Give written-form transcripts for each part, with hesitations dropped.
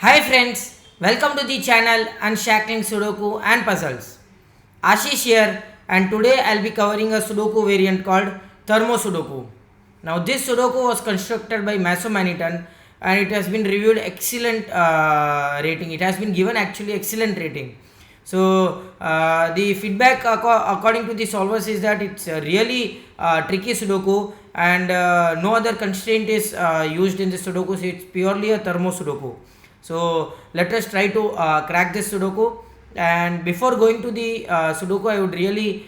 Hi friends, welcome to the channel Unshackling Sudoku and Puzzles. Ashish here, and today I'll be covering a Sudoku variant called Thermo Sudoku. Now this Sudoku was constructed by Maso Manitan and it has been reviewed excellent rating. It has been given actually excellent rating. So the feedback according to the solvers is that it's a really tricky Sudoku and no other constraint is used in the Sudoku, so it's purely a Thermo Sudoku. So let us try to crack this Sudoku. And before going to the Sudoku, I would really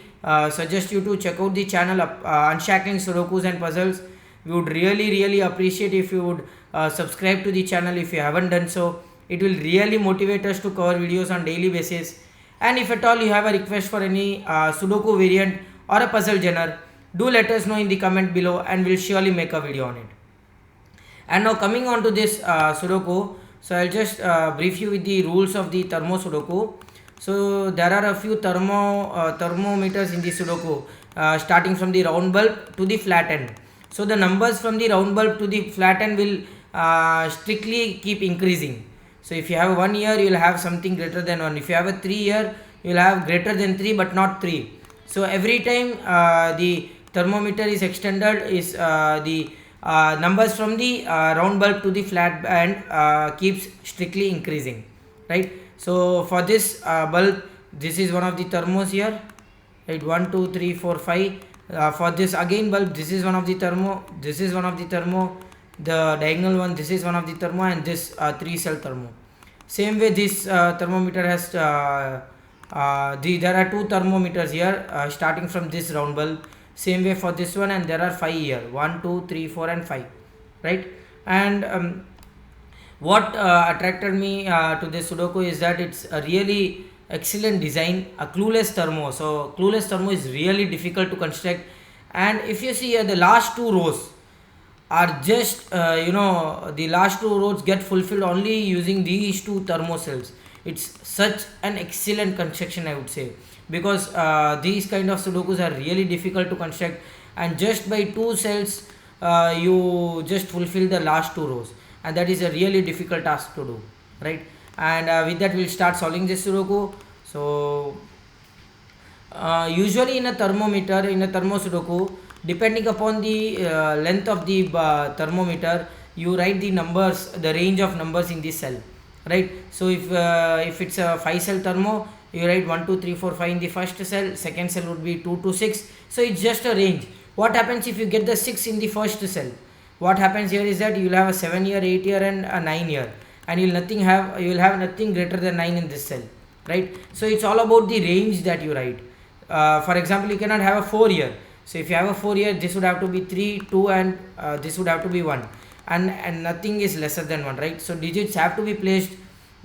suggest you to check out the channel Unshackling Sudokus and Puzzles. We would really appreciate if you would subscribe to the channel if you haven't done so. It will really motivate us to cover videos on daily basis. And if at all you have a request for any Sudoku variant or a puzzle genre, do let us know in the comment below and we'll surely make a video on it. And now coming on to this Sudoku, so I'll just brief you with the rules of the Thermo Sudoku. So there are a few thermometers in the Sudoku, starting from the round bulb to the flat end. So the numbers from the round bulb to the flat end will strictly keep increasing. So if you have 1 year, you will have something greater than 1. If you have a 3 year, you will have greater than 3 but not 3. So every time the thermometer is extended, is the numbers from the round bulb to the flat end keeps strictly increasing, right? So for this bulb, this is one of the thermos here, right? 1 2 3 4 5. For this again bulb, this is one of the thermo, this is one of the thermo, the diagonal one, this is one of the thermo, and this 3 cell thermo. Same way this thermometer has there are 2 thermometers here starting from this round bulb. Same way for this one, and there are 5 here, 1 2 3 4 and 5, right? And what attracted me to this Sudoku is that it's a really excellent design, a clueless thermo. So clueless thermo is really difficult to construct, and if you see the last 2 rows are just the last 2 rows get fulfilled only using these 2 thermo cells. It's such an excellent construction, I would say, because these kind of Sudokus are really difficult to construct, and just by 2 cells you just fulfill the last 2 rows, and that is a really difficult task to do, right? And with that we'll start solving this Sudoku. So usually in a thermometer, in a thermo Sudoku, depending upon the length of the thermometer, you write the numbers, the range of numbers in this cell, right? So if it's a 5 cell thermo, you write 1 2 3 4 5 in the first cell, second cell would be 2 to 6. So it's just a range. What happens if you get the 6 in the first cell? What happens here is that you will have a 7 year, 8 year and a 9 year, and you will have nothing greater than 9 in this cell, right? So it's all about the range that you write. For example, you cannot have a 4 year. So if you have a 4 year, this would have to be 3 2 and this would have to be 1, and nothing is lesser than 1, right? So digits have to be placed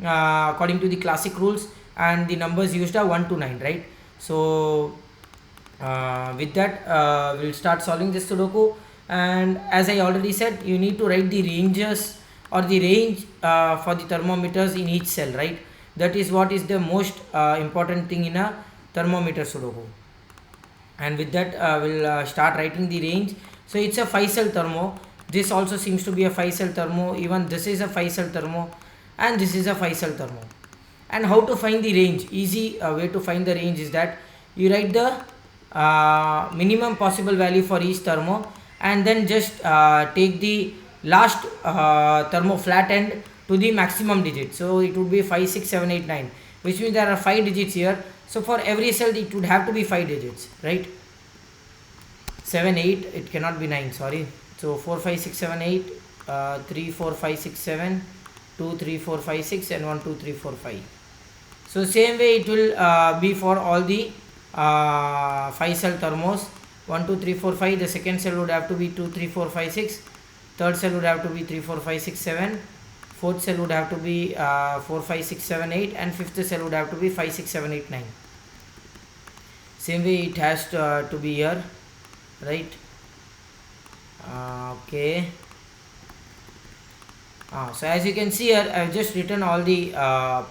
according to the classic rules, and the numbers used are 1 to 9, right? So with that we'll start solving this Sudoku. And as I already said, you need to write the ranges or the range for the thermometers in each cell, right? That is what is the most important thing in a thermometer Sudoku. And with that we'll start writing the range. So it's a 5 cell thermo. This also seems to be a 5 cell thermo. Even this is a 5 cell thermo, and this is a 5 cell thermo. And how to find the range? Easy way to find the range is that you write the minimum possible value for each thermo, and then just take the last thermo flat end to the maximum digit. So it would be 5 6 7 8 9, which means there are 5 digits here. So for every cell it would have to be 5 digits, right? 7 8, it cannot be 9, sorry. So 4 5 6 7 8, 3 4 5 6 7, 2 3 4 5 6 and 1 2 3 4 5. So same way it will be for all the 5 cell thermos. 1 2 3 4 5. The second cell would have to be 2 3 4 5 6. Third cell would have to be 3 4 5 6 7. Fourth cell would have to be 4 5 6 7 8, and fifth cell would have to be 5 6 7 8 9. Same way it has to be here, right? Okay. So as you can see here, I have just written all the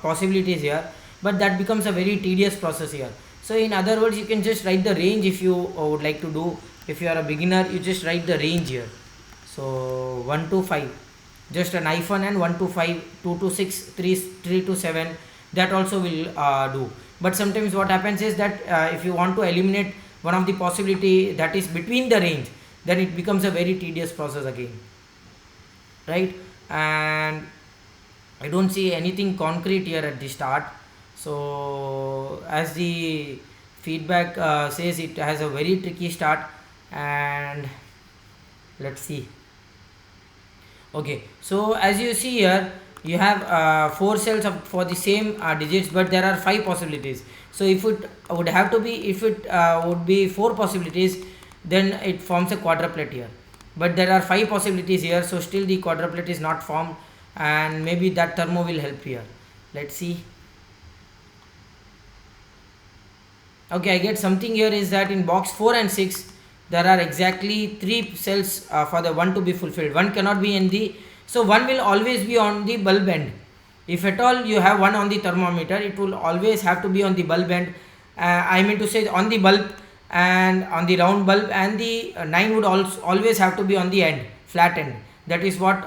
possibilities here, but that becomes a very tedious process here. So in other words, you can just write the range if you would like to do. If you are a beginner, you just write the range here. So 1 to 5. just an hyphen and 1 to 5, 2 to 6, 3 to 7, that also will do. But sometimes what happens is that if you want to eliminate one of the possibility that is between the range, then it becomes a very tedious process again, right? And I don't see anything concrete here at the start. So as the feedback says, it has a very tricky start, and let's see. Okay, so as you see here, you have 4 cells for the same digits, but there are 5 possibilities. So if it would have to be, if it would be 4 possibilities, then it forms a quadruplet here. But there are 5 possibilities here, so still the quadruplet is not formed, and maybe that thermo will help here. Let's see. Okay, I get something here is that in box 4 and 6 there are exactly 3 cells for the 1 to be fulfilled. 1 cannot be in the, so 1 will always be on the bulb end. If at all you have 1 on the thermometer, it will always have to be on the bulb end. I mean to say on the bulb and on the round bulb, and the 9 would also always have to be on the end, flat end. That is what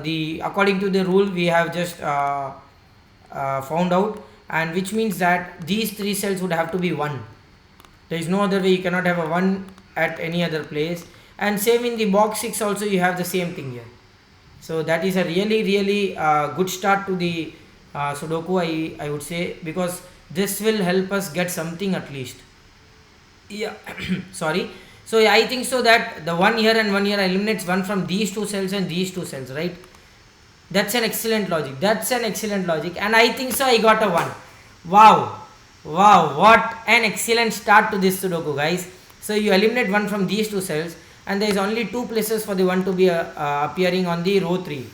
the according to the rule we have just found out, and which means that these 3 cells would have to be 1. There is no other way. You cannot have a 1 at any other place. And same in the box 6 also, you have the same thing here. So that is a really good start to the Sudoku, I would say, because this will help us get something at least. Yeah, sorry. So I think so that the 1 here and 1 here eliminates 1 from these 2 cells and these 2 cells, right? That's an excellent logic. That's an excellent logic. And I think so I got a 1. Wow, what an excellent start to this Sudoku, guys. So you eliminate 1 from these 2 cells, and there is only 2 places for the 1 to be appearing on the row 3.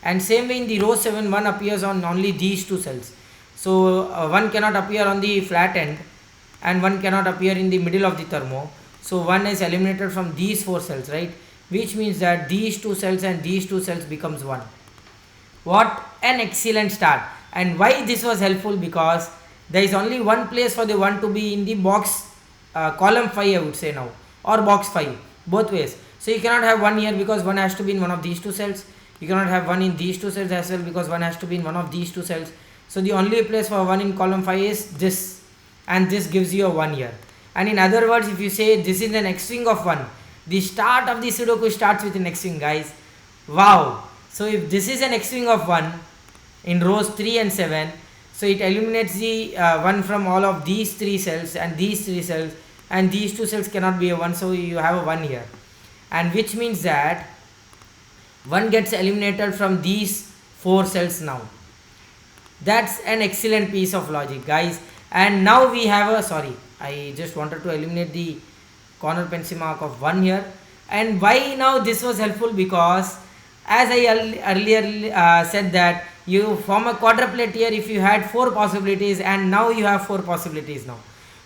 And same way in the row 7, 1 appears on only these 2 cells. So 1 cannot appear on the flat end, and 1 cannot appear in the middle of the thermo. So 1 is eliminated from these 4 cells, right? Which means that these 2 cells and these 2 cells becomes 1. What an excellent start. And why this was helpful? Because there is only 1 place for the 1 to be in the box column 5, I would say now, or box 5, both ways. So you cannot have 1 here because 1 has to be in one of these 2 cells. You cannot have 1 in these 2 cells as well because 1 has to be in one of these 2 cells. So the only place for 1 in column 5 is this, and this gives you a 1 here. And in other words, if you say this is an X string of 1, the start of the Sudoku starts with an X string, guys. Wow. So if this is an X string of 1 in rows 3 and 7, so it eliminates the 1 from all of these 3 cells and these 3 cells, and these 2 cells cannot be a 1, so you have a 1 here. And which means that 1 gets eliminated from these 4 cells now. That's an excellent piece of logic, guys. And now we have a, sorry, I just wanted to eliminate the corner pencil mark of 1 here. And why now this was helpful? Because as I earlier said that you form a quadruplet here if you had 4 possibilities, and now you have 4 possibilities now.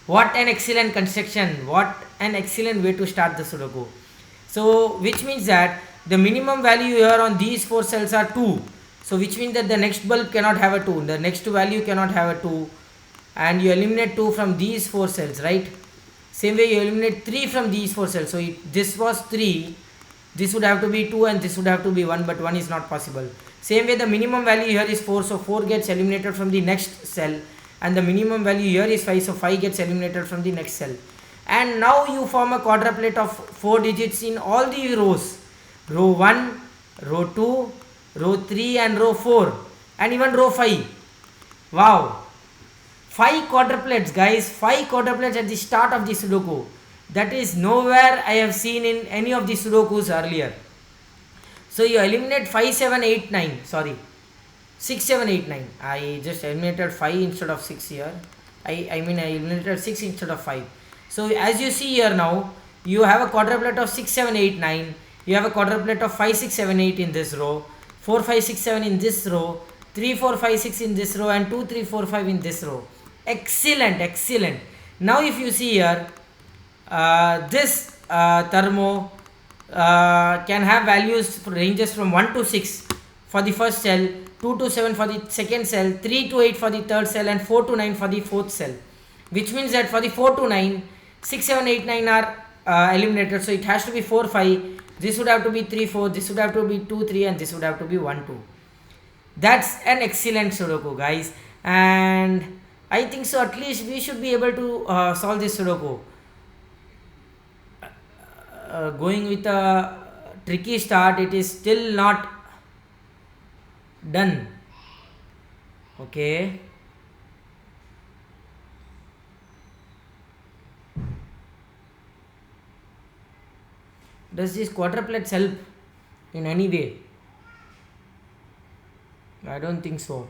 What an excellent construction, what an excellent way to start the Sudoku. So which means that the minimum value here on these 4 cells are 2. So which means that the next bulb cannot have a 2, the next value cannot have a 2, and you eliminate 2 from these 4 cells, right? Same way you eliminate 3 from these 4 cells. So this was 3, this would have to be 2, and this would have to be 1, but 1 is not possible. Same way the minimum value here is 4, so 4 gets eliminated from the next cell, and the minimum value here is 5, so 5 gets eliminated from the next cell. And now you form a quadruplet of 4 digits in all the rows, row 1, row 2, row 3 and row 4, and even row 5. Wow, 5 quadruplets, guys, 5 quadruplets at the start of the Sudoku. That is nowhere I have seen in any of the Sudokus earlier. So you eliminate 5, 7, 8, 9, sorry, 6, 7, 8, 9. I just eliminated 5 instead of 6 here. I mean I eliminated 6 instead of 5. So as you see here now, you have a quadruplet of 6, 7, 8, 9. You have a quadruplet of 5, 6, 7, 8 in this row, 4, 5, 6, 7 in this row, 3, 4, 5, 6 in this row, and 2, 3, 4, 5 in this row. Excellent, excellent. Now if you see here, this thermo can have values ranges from 1 to 6 for the first cell, 2 to 7 for the second cell, 3 to 8 for the third cell, and 4 to 9 for the fourth cell. Which means that for the 4 to 9, 6, 7, 8, 9 are eliminated. So it has to be 4, 5, This would have to be 3 4, this would have to be 2 3, and this would have to be 1 2. That's an excellent Sudoku, guys, and I think so at least we should be able to solve this Sudoku. Going with a tricky start, it is still not done. Okay. Does this quadruplets help in any way? I don't think so.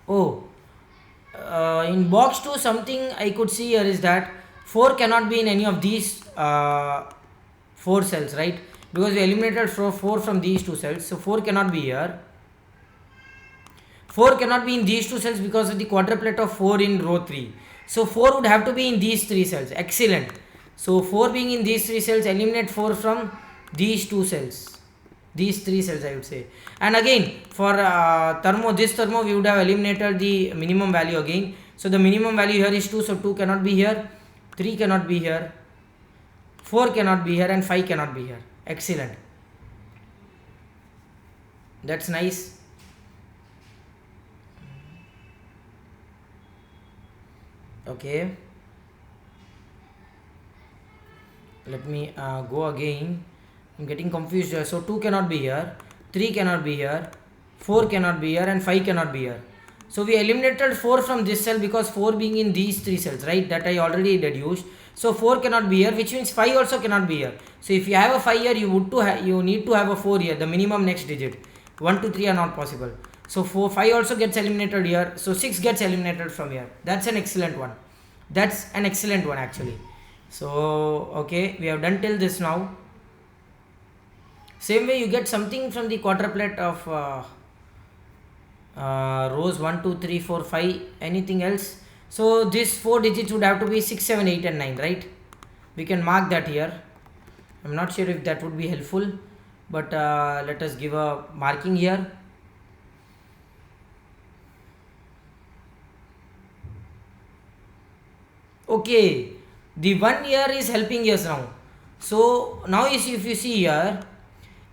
Oh, in box 2 something I could see here is that 4 cannot be in any of these 4 cells, right? Because we eliminated 4 from these 2 cells, so 4 cannot be here. 4 cannot be in these 2 cells because of the quadruplet of 4 in row 3. So 4 would have to be in these 3 cells. Excellent. So 4 being in these 3 cells, eliminate 4 from these 2 cells. These 3 cells I would say. And again for this thermo we would have eliminated the minimum value again. So the minimum value here is 2. So 2 cannot be here. 3 cannot be here. 4 cannot be here. And 5 cannot be here. Excellent. That's nice. Okay, let me go again. I'm getting confused here. So 2 cannot be here, 3 cannot be here, 4 cannot be here, and 5 cannot be here. So we eliminated 4 from this cell because 4 being in these 3 cells, right? That I already deduced. So 4 cannot be here, which means 5 also cannot be here. So if you have a 5 here, you need to have a 4 here, the minimum next digit. 1 2 3 are not possible. So 5 also gets eliminated here. So 6 gets eliminated from here. That's an excellent one. That's an excellent one actually. So okay, we have done till this now. Same way you get something from the quadruplet of rows 1 2 3 4 5. Anything else? So this 4 digits would have to be 6 7 8 and 9, right? We can mark that here. I'm not sure if that would be helpful, but let us give a marking here. Okay, the 1 here is helping us now. So now if you see here,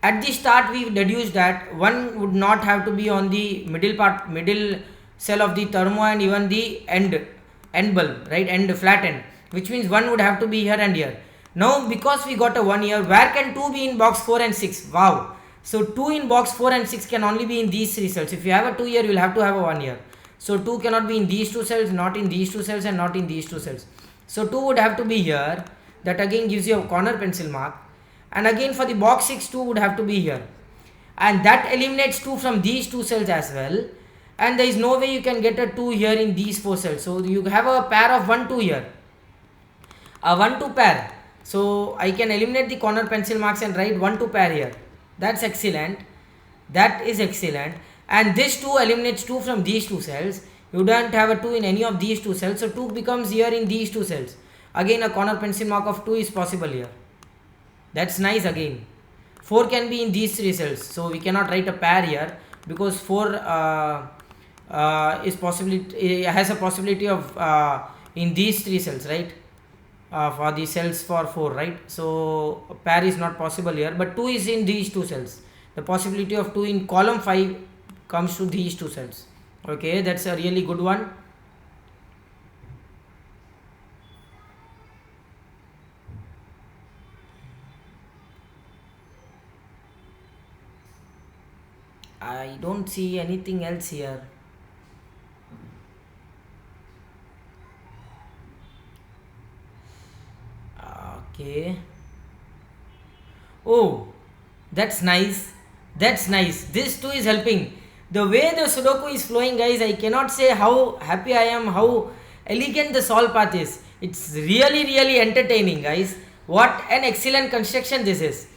at the start we deduced that 1 would not have to be on the middle cell of the thermo and even the end bulb, right? End flat end, which means 1 would have to be here and here. Now because we got a 1 here, where can 2 be in box 4 and 6? Wow. So 2 in box 4 and 6 can only be in these 3 cells. If you have a 2 here, you will have to have a 1 here. So 2 cannot be in these 2 cells, not in these 2 cells, and not in these 2 cells. So 2 would have to be here. That again gives you a corner pencil mark. And again for the box 6, 2 would have to be here. And that eliminates 2 from these 2 cells as well. And there is no way you can get a 2 here in these 4 cells. So you have a pair of 1 2 here. A 1 2 pair. So I can eliminate the corner pencil marks and write 1 2 pair here. That's excellent. That is excellent. And this 2 eliminates 2 from these 2 cells. You don't have a 2 in any of these 2 cells. So 2 becomes here in these 2 cells. Again a corner pencil mark of 2 is possible here. That's nice again. 4 can be in these 3 cells. So we cannot write a pair here because 4 has a possibility of in these 3 cells, right? For the cells for 4, right? So a pair is not possible here, but 2 is in these 2 cells. The possibility of 2 in column 5 comes to these 2 cells. Okay, that's a really good one. I don't see anything else here. Okay. Oh, that's nice. That's nice. This too is helping. The way the Sudoku is flowing, guys, I cannot say how happy I am, how elegant the solve path is. It's really entertaining, guys. What an excellent construction this is.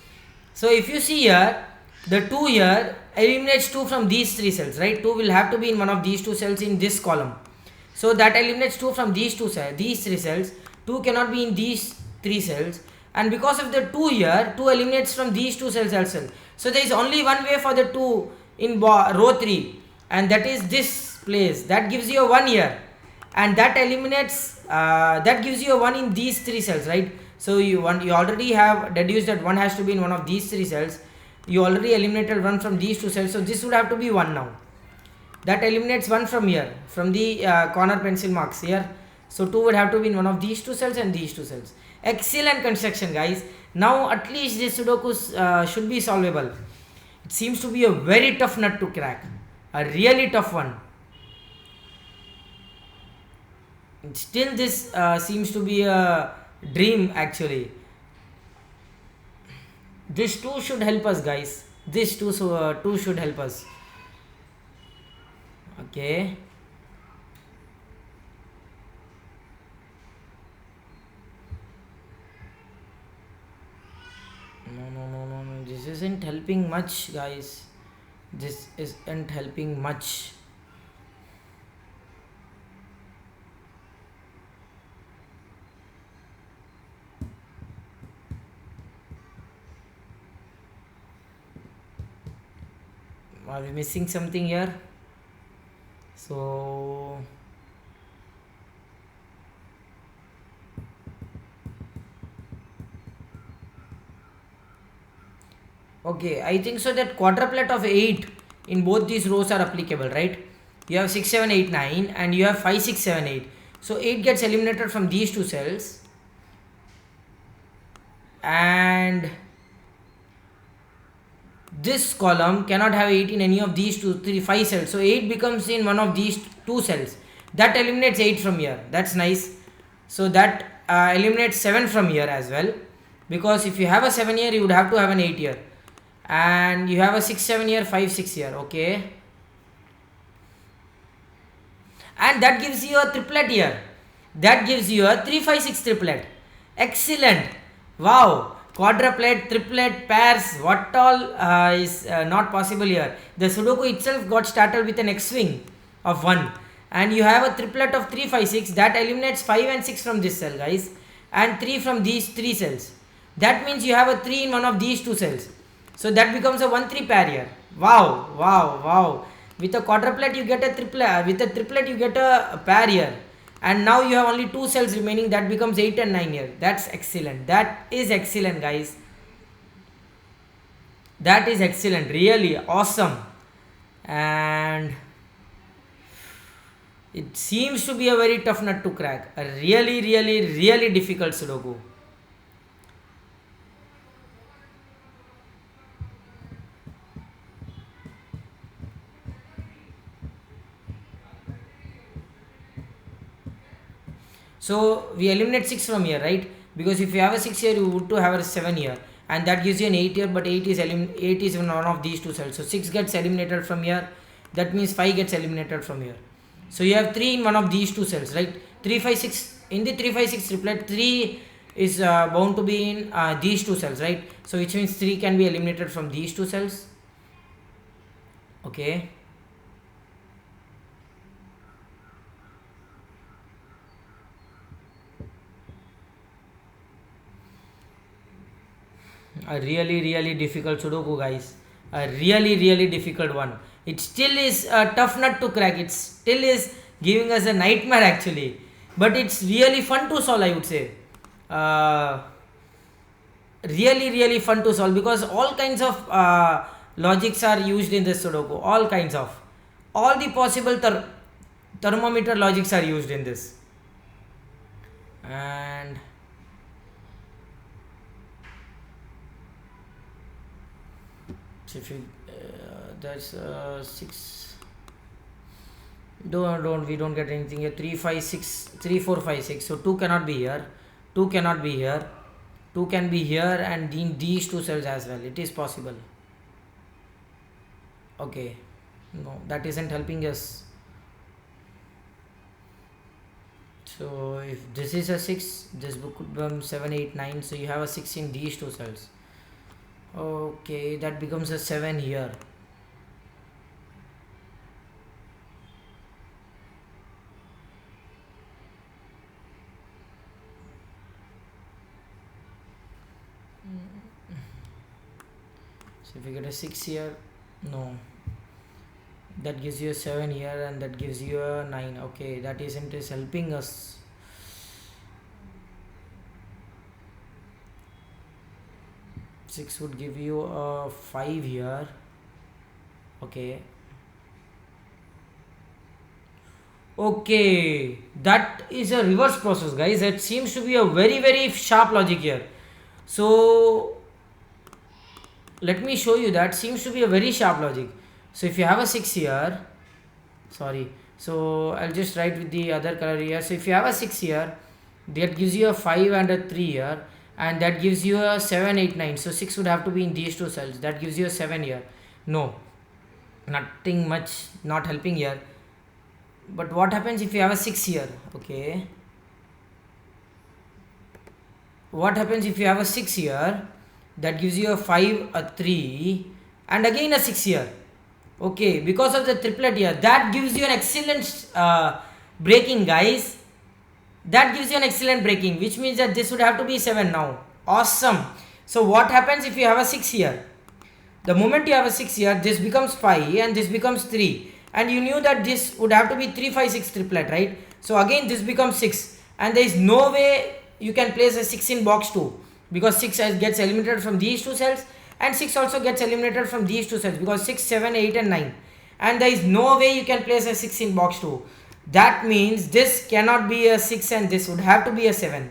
So if you see here, the 2 here eliminates 2 from these 3 cells, right? 2 will have to be in one of these 2 cells in this column. So that eliminates 2 from these 3 cells. 2 cannot be in these 3 cells. And because of the 2 here, 2 eliminates from these 2 cells also. So there is only one way for the 2 in row 3, and that is this place. That gives you a 1 here, and that eliminates that gives you a 1 in these 3 cells, right? So you already have deduced that 1 has to be in one of these 3 cells. You already eliminated 1 from these 2 cells, so this would have to be 1 now. That eliminates 1 from here, from the corner pencil marks here. So 2 would have to be in one of these 2 cells and these 2 cells. Excellent construction, guys. Now at least this Sudoku should be solvable. It seems to be a very tough nut to crack, a really tough one. Still this seems to be a dream actually. This 2 should help us, guys. This 2 should help us. Okay. No. This isn't helping much, guys. This isn't helping much. Are we missing something here? So okay, I think so that quadruplet of 8 in both these rows are applicable, right? You have 6, 7, 8, 9 and you have 5, 6, 7, 8. So 8 gets eliminated from these 2 cells and this column cannot have 8 in any of these 2, 3, 5 cells. So 8 becomes in one of these 2 cells. That eliminates 8 from here. That's nice. So that eliminates 7 from here as well. Because if you have a 7 here, you would have to have an 8 here. And you have a 6, 7 here, 5, 6 here. Okay. And that gives you a triplet here. That gives you a 3, 5, 6 triplet. Excellent. Wow. Quadruplet, triplet, pairs, what all is not possible here. The Sudoku itself got started with an X-swing of 1 and you have a triplet of 3, 5, 6 that eliminates 5 and 6 from this cell, guys, and 3 from these 3 cells. That means you have a 3 in one of these 2 cells. So that becomes a 1, 3 pair here. Wow. With a quadruplet you get a triplet, with a triplet you get a pair here. And now you have only 2 cells remaining, that becomes 8 and 9 here. That's excellent. That is excellent, guys. That is excellent. Really awesome. And it seems to be a very tough nut to crack. A really difficult Sudoku. So we eliminate 6 from here, right? Because if you have a 6 here, you would to have a 7 here, and that gives you an 8 here. But 8 is in one of these 2 cells. So 6 gets eliminated from here. That means 5 gets eliminated from here. So you have 3 in one of these 2 cells, right? 3, 5, 6 in the 3, 5, 6 triplet. 3 is bound to be in these 2 cells, right? So which means 3 can be eliminated from these 2 cells. Okay. A really difficult Sudoku, guys. A really difficult one. It still is a tough nut to crack. It still is giving us a nightmare actually. But it's really fun to solve, I would say. Really fun to solve because all kinds of logics are used in this Sudoku. All kinds of. All the possible thermometer logics are used in this. And if you that's 6, we don't get anything here. 3, 5, 6, 3, 4, 5, 6. So 2 cannot be here, 2 cannot be here, 2 can be here, and in these 2 cells as well. It is possible. Okay, no, that isn't helping us. So if this is a 6, this book could become 7, 8, 9. So you have a 6 in these 2 cells. Okay, that becomes a 7 here. So if you get a 6 here, no, that gives you a 7 here, and that gives you a 9. Okay, that isn't helping us. 6 would give you a 5 here. Okay. Okay, that is a reverse process, guys. It seems to be a very sharp logic here. So let me show you. That seems to be a very sharp logic. So if you have a 6 here, sorry, so I'll just write with the other color here. So if you have a 6 here, that gives you a 5 and a 3 here, and that gives you a 7, 8, 9. So 6 would have to be in these two cells. That gives you a 7 here. No, nothing much, not helping here. But what happens if you have a 6 here? Okay, what happens if you have a 6 here? That gives you a 5, a 3, and again a 6 here. Okay, because of the triplet here, that gives you an excellent breaking, guys. That gives you an excellent breaking, which means that this would have to be 7 now. Awesome. So what happens if you have a 6 here? The moment you have a 6 here, this becomes 5 and this becomes 3, and you knew that this would have to be 3, 5, 6 triplet, right? So again this becomes 6, and there is no way you can place a 6 in box 2, because 6 gets eliminated from these two cells, and 6 also gets eliminated from these two cells, because 6, 7, 8 and 9, and there is no way you can place a 6 in box 2. That means this cannot be a 6 and this would have to be a 7.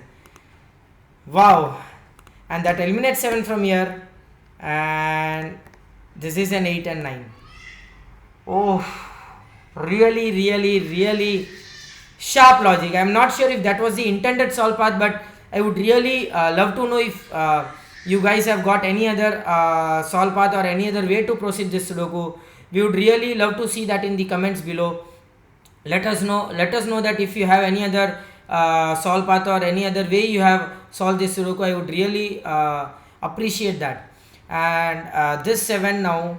Wow. And that eliminates 7 from here, and this is an 8 and 9. Oh, really sharp logic. I'm not sure if that was the intended solve path, but I would really love to know if you guys have got any other solve path or any other way to proceed this Sudoku. We would really love to see that in the comments below. Let us know that if you have any other solve path or any other way you have solved this Sudoku. I would really appreciate that. And this 7 now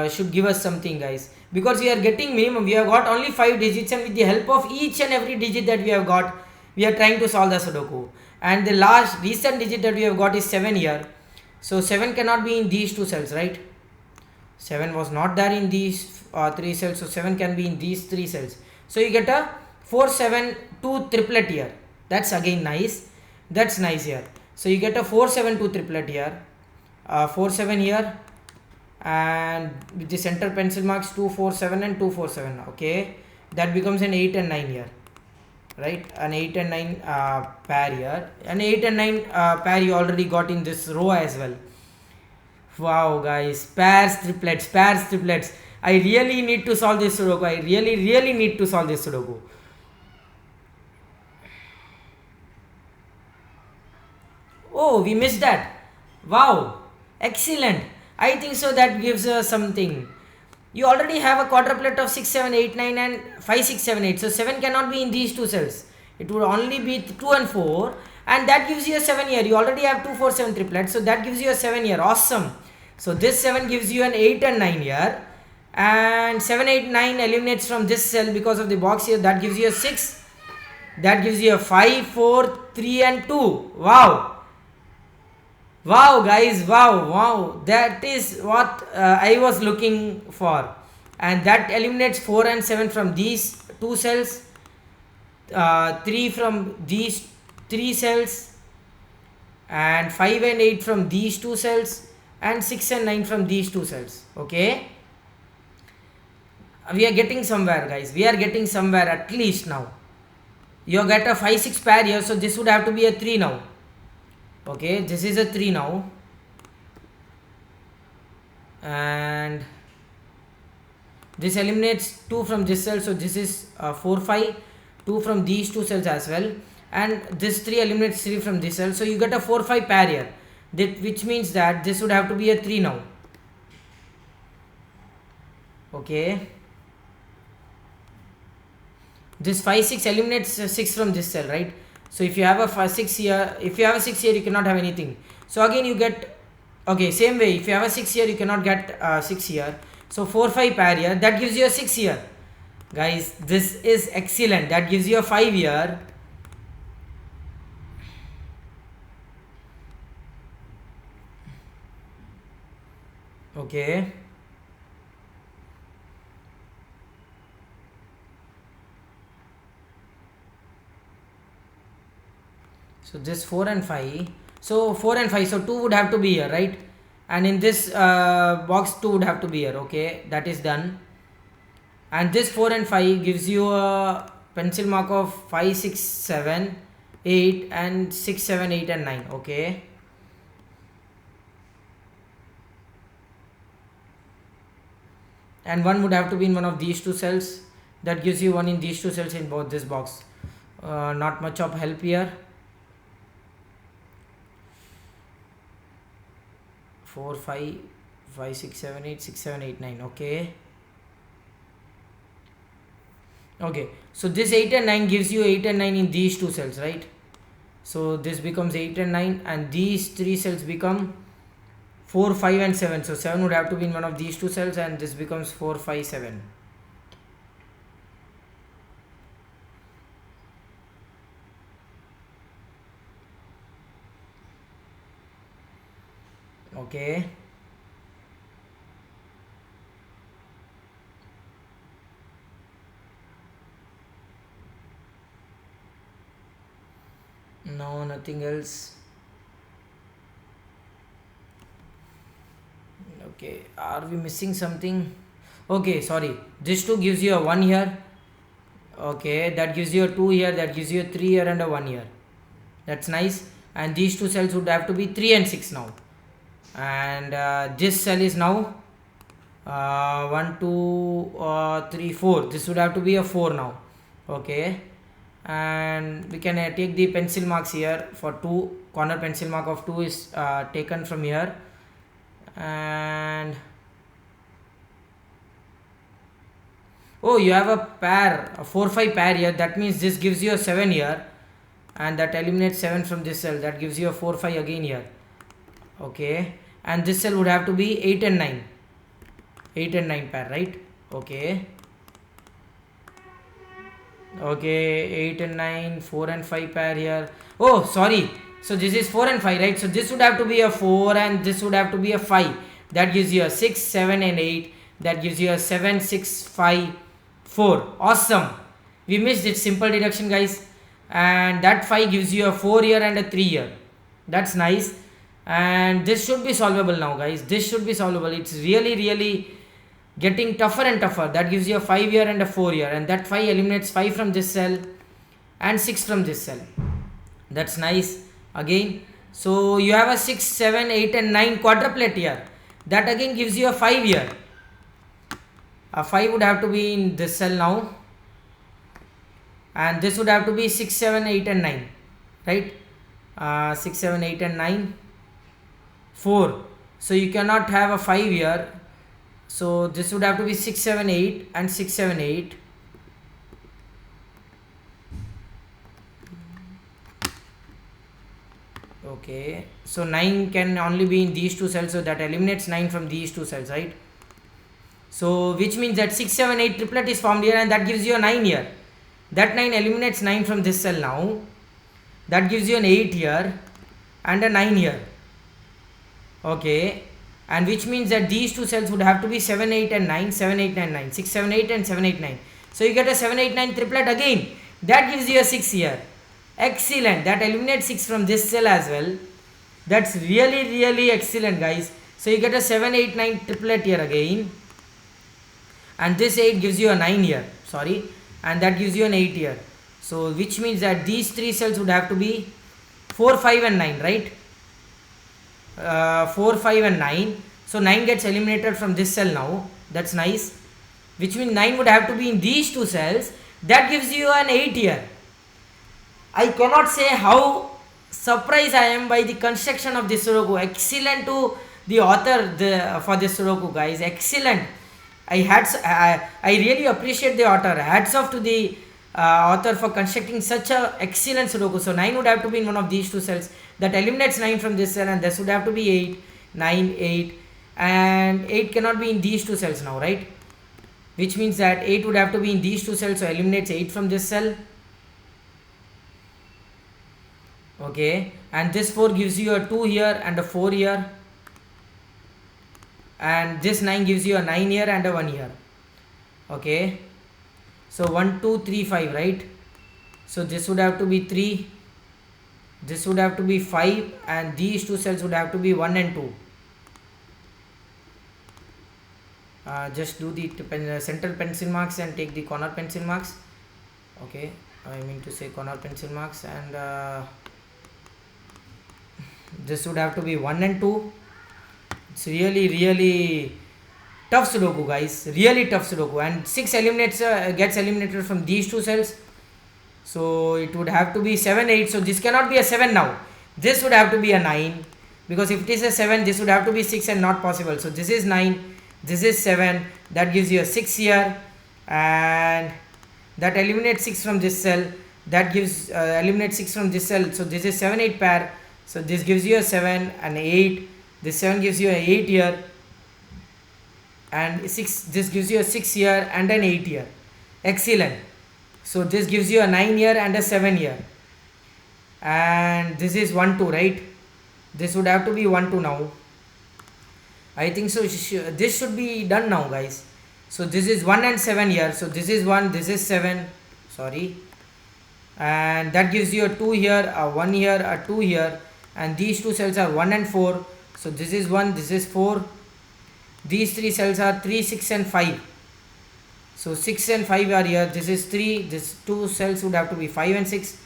should give us something, guys, because we are getting minimum. We have got only 5 digits, and with the help of each and every digit that we have got, we are trying to solve the Sudoku. And the last recent digit that we have got is 7 here. So 7 cannot be in these two cells, right? 7 was not there in these 3 cells, so 7 can be in these 3 cells. So you get a 4, 7, 2 triplet here. That's again nice. That's nice here. So you get a 4, 7, 2 triplet here, 4, 7 here, and with the center pencil marks 2, 4, 7 and 2, 4, 7. Okay, that becomes an 8 and 9 here, right? An 8 and 9 pair here. An 8 and 9 pair you already got in this row as well. Wow, guys, pairs, triplets. I really need to solve this Sudoku. I really need to solve this Sudoku. Oh, we missed that. Wow, excellent. I think so that gives us something. You already have a quadruplet of 6, 7, 8, 9 and 5, 6, 7, 8. So 7 cannot be in these two cells. It would only be 2 and 4, and that gives you a 7 here. You already have 2, 4, 7 triplets, so that gives you a 7 here. Awesome. So this 7 gives you an 8 and 9 here, and 7, 8, 9 eliminates from this cell because of the box here. That gives you a 6. That gives you a 5, 4, 3 and 2. Wow, guys, wow, that is what I was looking for. And that eliminates 4 and 7 from these two cells, 3 from these 3 cells, and 5 and 8 from these two cells, and 6 and 9 from these two cells. Okay, we are getting somewhere, guys. We are getting somewhere at least now. You get a 5, 6 pair here, so this would have to be a 3 now. Okay, this is a 3 now, and this eliminates 2 from this cell, so this is 4, 5, 2 from these two cells as well, and this 3 eliminates 3 from this cell, so you get a 4, 5 pair here, which means that this would have to be a 3 now. Okay, this 5, 6 eliminates 6 from this cell, right? So if you have a 6 here, you cannot have anything. So again you get, okay, same way, if you have a 6 here, you cannot get 6 here. So 4, 5 pair here, that gives you a 6 here. Guys, this is excellent. That gives you a 5 here. Okay. So this 4 and 5. So 4 and 5, so 2 would have to be here, right? And in this box 2 would have to be here. Okay, that is done. And this 4 and 5 gives you a pencil mark of 5, 6, 7, 8 and 6, 7, 8 and 9. Okay, and 1 would have to be in one of these two cells. That gives you 1 in these two cells in both this box. Not much of help here. 4, 5, 5, 6, 7, 8, 6, 7, 8, 9. Okay. Okay, so this 8 and 9 gives you 8 and 9 in these two cells, right? So this becomes 8 and 9, and these three cells become 4, 5 and 7. So 7 would have to be in one of these two cells, and this becomes 4, 5, 7. Okay. No, nothing else. Okay, are we missing something? Okay, sorry. This 2 gives you a 1 here. Okay, that gives you a 2 here, that gives you a 3 here and a 1 here. That's nice. And these two cells would have to be 3 and 6 now. And this cell is now 1, 2, 3, 4. This would have to be a 4 now. Okay, and we can take the pencil marks here for 2. Corner pencil mark of 2 is taken from here, and oh, you have a pair, a 4, 5 pair here. That means this gives you a 7 here, and that eliminates 7 from this cell. That gives you a 4, 5 again here. Okay, and this cell would have to be 8 and 9. 8 and 9 pair, right? Okay. Okay, 8 and 9, 4 and 5 pair here. Oh, sorry. So this is 4 and 5, right? So this would have to be a 4 and this would have to be a 5. That gives you a 6, 7 and 8. That gives you a 7, 6, 5, 4. Awesome. We missed it. Simple deduction, guys. And that 5 gives you a 4 here and a 3 here. That's nice. And this should be solvable now, guys. This should be solvable. It's really getting tougher and tougher. That gives you a 5 here and a 4 here, and that 5 eliminates 5 from this cell and 6 from this cell. That's nice. Again, so you have a 6, 7, 8 and 9 quadruplet here. That again gives you a 5 here. A 5 would have to be in this cell now, and this would have to be 6, 7, 8 and 9, right? 6, 7, 8 and 9, 4. So you cannot have a 5 here. So this would have to be 6, 7, 8 and 6, 7, 8. Okay, so 9 can only be in these two cells, so that eliminates 9 from these two cells, right? So which means that 6, 7, 8 triplet is formed here, and that gives you a 9 here. That 9 eliminates 9 from this cell now. That gives you an 8 here and a 9 here. Okay, and which means that these two cells would have to be 7, 8 and 9, 7, 8, 9, 9, 6, 7, 8 and 7, 8, 9. So you get a 7, 8, 9 triplet again. That gives you a 6 here. Excellent. That eliminates 6 from this cell as well. That's really excellent, guys. So you get a 7, 8, 9 triplet here again. And this 8 gives you a 9 here. Sorry. And that gives you an 8 here. So which means that these three cells would have to be 4, 5 and 9, right? 4, 5 and 9. So 9 gets eliminated from this cell now. That's nice. Which means 9 would have to be in these two cells. That gives you an 8 here. I cannot say how surprised I am by the construction of this Sudoku. Excellent to the author for this Sudoku, guys. Excellent. I really appreciate the author. Hats off to the author for constructing such a excellent Sudoku. So 9 would have to be in one of these two cells. That eliminates 9 from this cell, and this would have to be 8, 9, 8, and 8 cannot be in these two cells now, right? Which means that 8 would have to be in these two cells, so eliminates 8 from this cell. Okay, and this 4 gives you a 2 here and a 4 here, and this 9 gives you a 9 here and a 1 here. Okay, so 1, 2, 3, 5, right? So this would have to be 3, this would have to be 5, and these two cells would have to be 1 and 2. Just do the central pencil marks and take the corner pencil marks. Okay, I mean to say corner pencil marks, and this would have to be 1 and 2. It's really tough Sudoku, guys, really tough Sudoku. And 6 eliminates gets eliminated from these two cells, so it would have to be 7, 8. So this cannot be a 7 now, this would have to be a 9, because if it is a 7, this would have to be 6 and not possible. So this is 9, this is 7, that gives you a 6 here, and that eliminates 6 from this cell, that gives eliminates 6 from this cell. So this is 7, 8 pair, so this gives you a 7 and 8. This 7 gives you a 8 here, and 6, this gives you a 6 here and an 8 here. Excellent. So this gives you a 9 here and a 7 here, and this is 1, 2, right? This would have to be 1, 2 now, I think so. This should be done now, guys. So this is 1 and 7 here, so this is 1, this is 7, sorry, and that gives you a 2 here, a 1 here, a 2 here, and these two cells are 1 and 4. So this is 1, this is 4. These three cells are 3, 6 and 5. So 6 and 5 are here. This is 3. This two cells would have to be 5 and 6.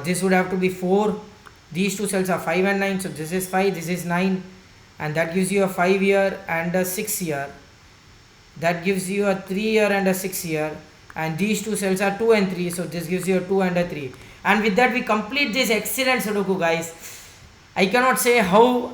This would have to be 4. These two cells are 5 and 9. So this is 5, this is 9, and that gives you a 5 here and a 6 here. That gives you a 3 here and a 6 here. And these two cells are 2 and 3. So this gives you a 2 and a 3. And with that we complete this excellent Sudoku, guys. I cannot say how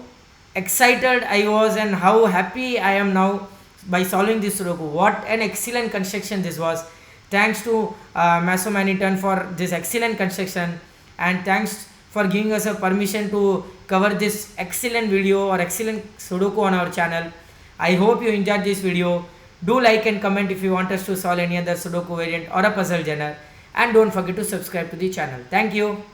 excited I was and how happy I am now by solving this Sudoku. What an excellent construction this was. Thanks to Maso Manitan for this excellent construction, and thanks for giving us a permission to cover this excellent video or excellent Sudoku on our channel. I hope you enjoyed this video. Do like and comment if you want us to solve any other Sudoku variant or a puzzle genre, and don't forget to subscribe to the channel. Thank you.